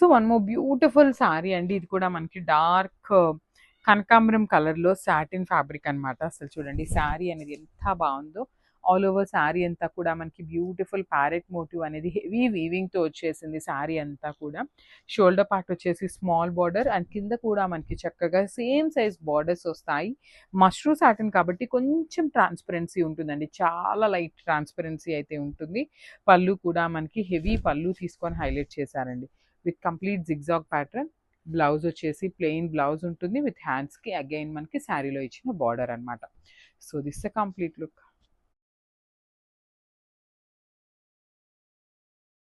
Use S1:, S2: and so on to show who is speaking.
S1: So one more beautiful sari అండి. ఇది కూడా మనకి డార్క్ కనకాంబరం కలర్‌లో సాటిన్ ఫ్యాబ్రిక్ అనమాట. అసలు చూడండి శారీ అనేది ఎంత బావుందో. ఆల్ ఓవర్ శారీ అంతా కూడా మనకి బ్యూటిఫుల్ ప్యారెట్ మోటివ్ అనేది హెవీ వీవింగ్‌తో వచ్చేసింది శారీ అంతా కూడా. షోల్డర్ పార్ట్ వచ్చేసి స్మాల్ బార్డర్ అండ్ కింద కూడా మనకి చక్కగా సేమ్ సైజ్ బార్డర్స్ వస్తాయి. మష్రూ సాటిన్ కాబట్టి కొంచెం ట్రాన్స్‌పరెన్సీ ఉంటుందండి. చాలా లైట్ ట్రాన్స్‌పరెన్సీ అయితే ఉంటుంది. పళ్ళు కూడా మనకి హెవీ పళ్ళు తీసుకొని హైలైట్ చేశారండి. With complete zigzag pattern. Blouse వచ్చేసి ప్లెయిన్ బ్లౌజ్ ఉంటుంది. విత్ హ్యాండ్స్‌కి అగైన్ మనకి శారీలో ఇచ్చిన బార్డర్ అనమాట. So this the complete look.